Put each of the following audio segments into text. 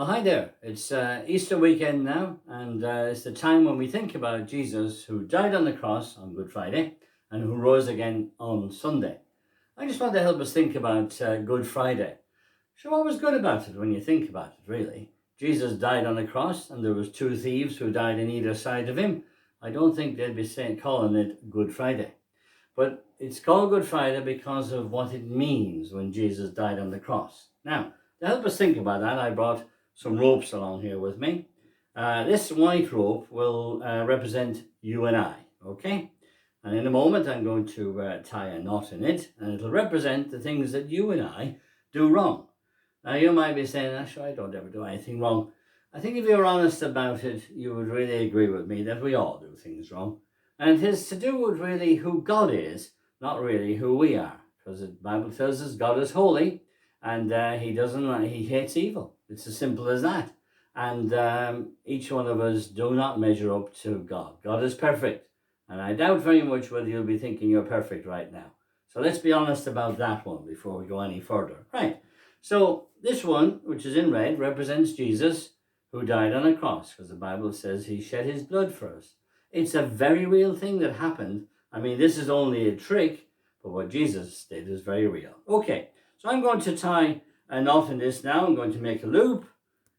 Oh, hi there. It's Easter weekend now, and it's the time when we think about Jesus who died on the cross on Good Friday and who rose again on Sunday. I just want to help us think about Good Friday. So what was good about it when you think about it, really? Jesus died on the cross, and there was two thieves who died on either side of him. I don't think they'd be calling it Good Friday. But it's called Good Friday because of what it means when Jesus died on the cross. Now, to help us think about that, I brought some ropes along here with me. This white rope will represent you and I, okay? And in a moment, I'm going to tie a knot in it, and it'll represent the things that you and I do wrong. Now, you might be saying, I don't ever do anything wrong. I think if you're honest about it, you would really agree with me that we all do things wrong. And it is to do with really who God is, not really who we are. Because the Bible tells us God is holy, and he hates evil. It's as simple as that. And each one of us do not measure up to God. God is perfect. And I doubt very much whether you'll be thinking you're perfect right now. So let's be honest about that one before we go any further. Right. So this one, which is in red, represents Jesus who died on a cross, because the Bible says he shed his blood for us. It's a very real thing that happened. I mean, this is only a trick, but what Jesus did is very real. Okay, so I'm going to tie a knot in this now. I'm going to make a loop,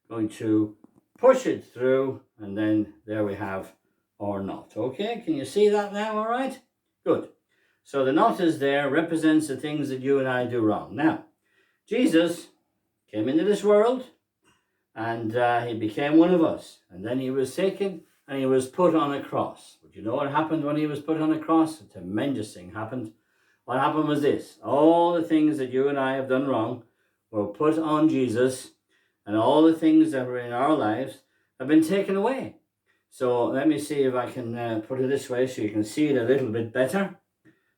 going to push it through, and then there we have our knot. Okay, can you see that now? All right, good. So the knot is there, represents the things that you and I do wrong. Now, Jesus came into this world, and he became one of us. And then he was taken and he was put on a cross. But you know what happened when he was put on a cross? A tremendous thing happened. What happened was this: all the things that you and I have done wrong were put on Jesus, and all the things that were in our lives have been taken away. So let me see if I can put it this way so you can see it a little bit better.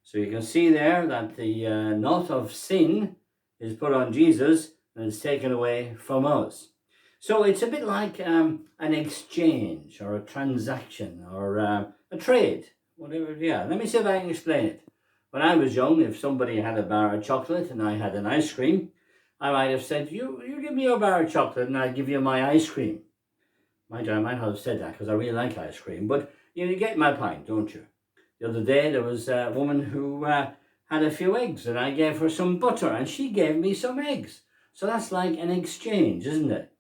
So you can see there that the knot of sin is put on Jesus and it's taken away from us. So it's a bit like an exchange or a transaction or a trade, whatever. Yeah, let me see if I can explain it. When I was young, if somebody had a bar of chocolate and I had an ice cream, I might have said, you give me your bar of chocolate and I'll give you my ice cream. Mind you, I might not have said that because I really like ice cream, but you get my point, don't you? The other day there was a woman who had a few eggs and I gave her some butter and she gave me some eggs. So that's like an exchange, isn't it?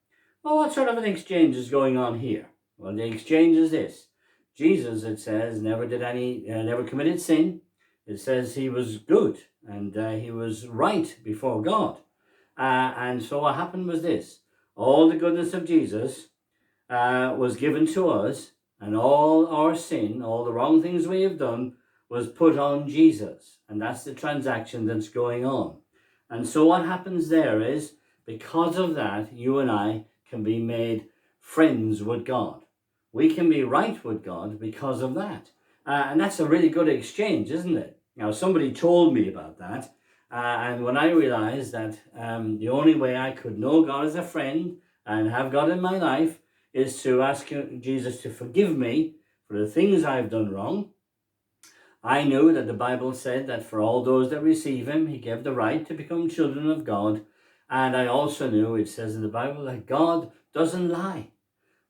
Well, what sort of an exchange is going on here? Well, the exchange is this. Jesus, it says, never committed sin. It says he was good and he was right before God. And so what happened was this. All the goodness of Jesus was given to us, and all our sin, all the wrong things we have done, was put on Jesus. And that's the transaction that's going on. And so what happens there is, because of that, you and I can be made friends with God. We can be right with God because of that. And that's a really good exchange, isn't it? Now, somebody told me about that. And when I realized that the only way I could know God as a friend and have God in my life is to ask Jesus to forgive me for the things I've done wrong. I knew that the Bible said that for all those that receive him, he gave the right to become children of God. And I also knew it says in the Bible that God doesn't lie.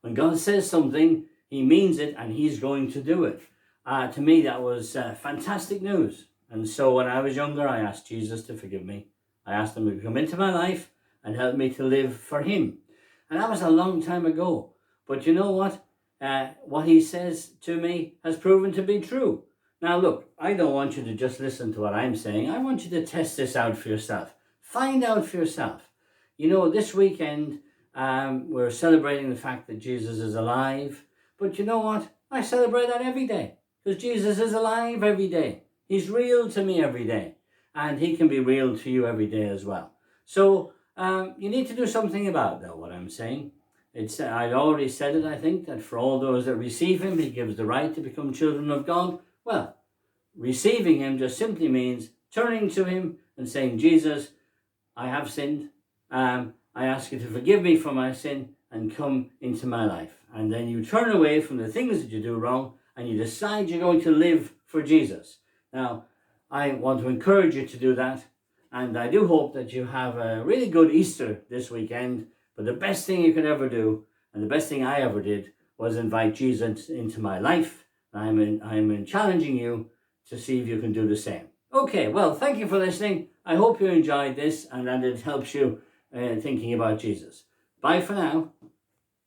When God says something, he means it and he's going to do it. To me, that was fantastic news. And so when I was younger, I asked Jesus to forgive me. I asked him to come into my life and help me to live for him. And that was a long time ago. But you know what? What he says to me has proven to be true. Now, look, I don't want you to just listen to what I'm saying. I want you to test this out for yourself. Find out for yourself. You know, this weekend, we're celebrating the fact that Jesus is alive. But you know what? I celebrate that every day. Because Jesus is alive every day. He's real to me every day. And he can be real to you every day as well. So you need to do something about that, what I'm saying. I already said it, I think, that for all those that receive him, he gives the right to become children of God. Well, receiving him just simply means turning to him and saying, Jesus, I have sinned. I ask you to forgive me for my sin and come into my life. And then you turn away from the things that you do wrong and you decide you're going to live for Jesus. Now, I want to encourage you to do that. And I do hope that you have a really good Easter this weekend But the best thing you can ever do, and the best thing I ever did, was invite Jesus into my life. I'm challenging you to see if you can do the same. Okay, well, thank you for listening. I hope you enjoyed this and that it helps you thinking about Jesus. Bye for now.